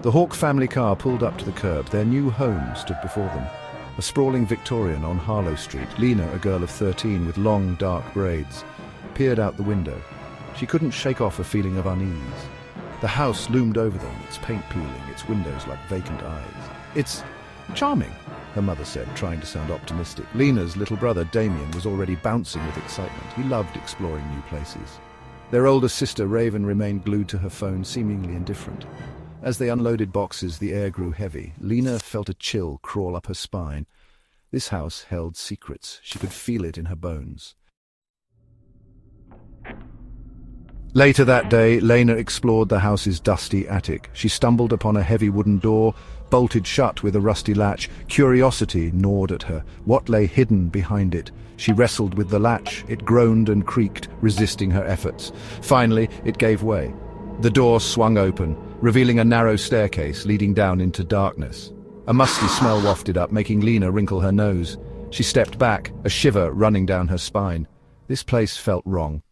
The Hawke family car pulled up to the curb. Their new home stood before them. A sprawling Victorian on Harlow Street. Lena, a girl of 13 with long, dark braids, peered out the window. She couldn't shake off a feeling of unease. The house loomed over them, its paint peeling, its windows like vacant eyes. "It's charming," her mother said, trying to sound optimistic. Lena's little brother, Damien, was already bouncing with excitement. He loved exploring new places. Their older sister, Raven, remained glued to her phone, seemingly indifferent. As they unloaded boxes, the air grew heavy. Lena felt a chill crawl up her spine. This house held secrets. She could feel it in her bones. Later that day, Lena explored the house's dusty attic. She stumbled upon a heavy wooden door, bolted shut with a rusty latch. Curiosity gnawed at her. What lay hidden behind it? She wrestled with the latch. It groaned and creaked, resisting her efforts. Finally, it gave way. The door swung open, revealing a narrow staircase leading down into darkness. A musty smell wafted up, making Lena wrinkle her nose. She stepped back, a shiver running down her spine. This place felt wrong.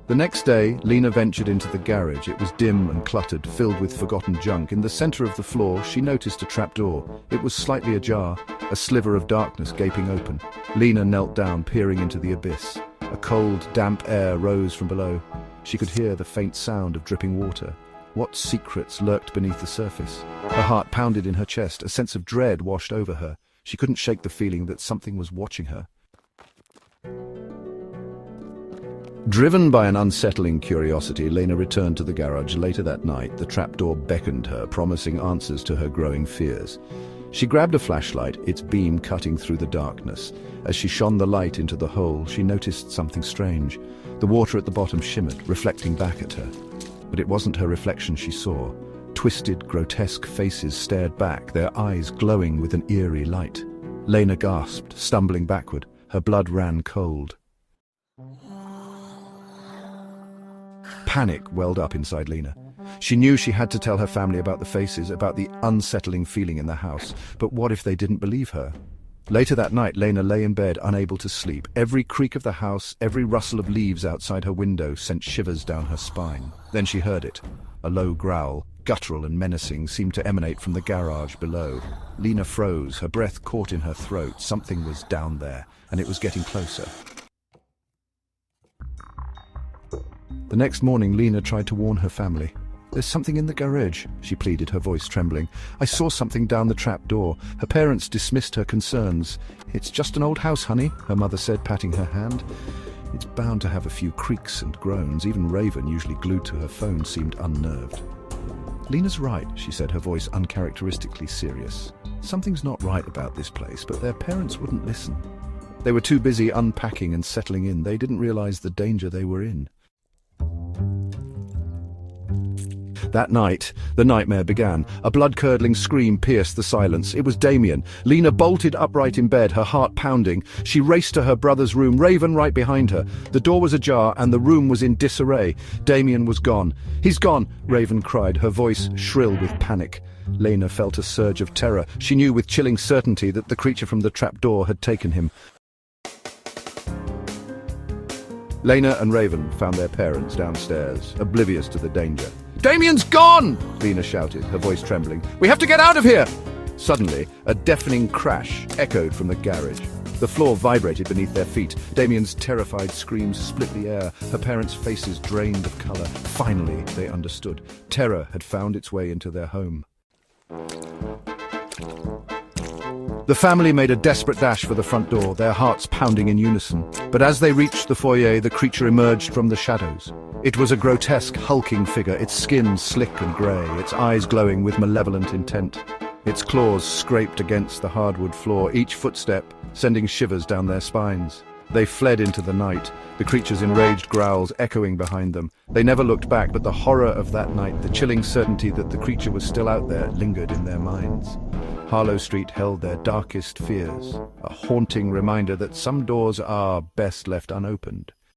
The next day, Lena ventured into the garage. It was dim and cluttered, filled with forgotten junk. In the center of the floor, she noticed a trapdoor. It was slightly ajar, a sliver of darkness gaping open. Lena knelt down, peering into the abyss. A cold, damp air rose from below. She could hear the faint sound of dripping water. What secrets lurked beneath the surface? Her heart pounded in her chest. A sense of dread washed over her. She couldn't shake the feeling that something was watching her. Driven by an unsettling curiosity, Lena returned to the garage. Later that night, the trapdoor beckoned her, promising answers to her growing fears. She grabbed a flashlight, its beam cutting through the darkness. As she shone the light into the hole, she noticed something strange. The water at the bottom shimmered, reflecting back at her. But it wasn't her reflection she saw. Twisted, grotesque faces stared back, their eyes glowing with an eerie light. Lena gasped, stumbling backward. Her blood ran cold. Panic welled up inside Lena. She knew she had to tell her family about the faces, about the unsettling feeling in the house. But what if they didn't believe her? Later that night, Lena lay in bed, unable to sleep. Every creak of the house, every rustle of leaves outside her window sent shivers down her spine. Then she heard it. A low growl, guttural and menacing, seemed to emanate from the garage below. Lena froze, her breath caught in her throat. Something was down there, and it was getting closer. The next morning, Lena tried to warn her family. "There's something in the garage," she pleaded, her voice trembling. "I saw something down the trap door." Her parents dismissed her concerns. "It's just an old house, honey," her mother said, patting her hand. "It's bound to have a few creaks and groans." Even Raven, usually glued to her phone, seemed unnerved. "Lena's right," she said, her voice uncharacteristically serious. "Something's not right about this place," but their parents wouldn't listen. They were too busy unpacking and settling in. They didn't realize the danger they were in. That night, the nightmare began. A blood-curdling scream pierced the silence. It was Damien. Lena bolted upright in bed, her heart pounding. She raced to her brother's room, Raven right behind her. The door was ajar, and the room was in disarray. Damien was gone. "He's gone!" Raven cried, her voice shrill with panic. Lena felt a surge of terror. She knew with chilling certainty that the creature from the trapdoor had taken him. Lena and Raven found their parents downstairs, oblivious to the danger. "Damien's gone!" Lena shouted, her voice trembling. "We have to get out of here!" Suddenly, a deafening crash echoed from the garage. The floor vibrated beneath their feet. Damien's terrified screams split the air. Her parents' faces drained of color. Finally, they understood. Terror had found its way into their home. The family made a desperate dash for the front door, their hearts pounding in unison. But as they reached the foyer, the creature emerged from the shadows. It was a grotesque, hulking figure, its skin slick and grey, its eyes glowing with malevolent intent. Its claws scraped against the hardwood floor, each footstep sending shivers down their spines. They fled into the night, the creature's enraged growls echoing behind them. They never looked back, but the horror of that night, the chilling certainty that the creature was still out there, lingered in their minds. Harlow Street held their darkest fears, a haunting reminder that some doors are best left unopened.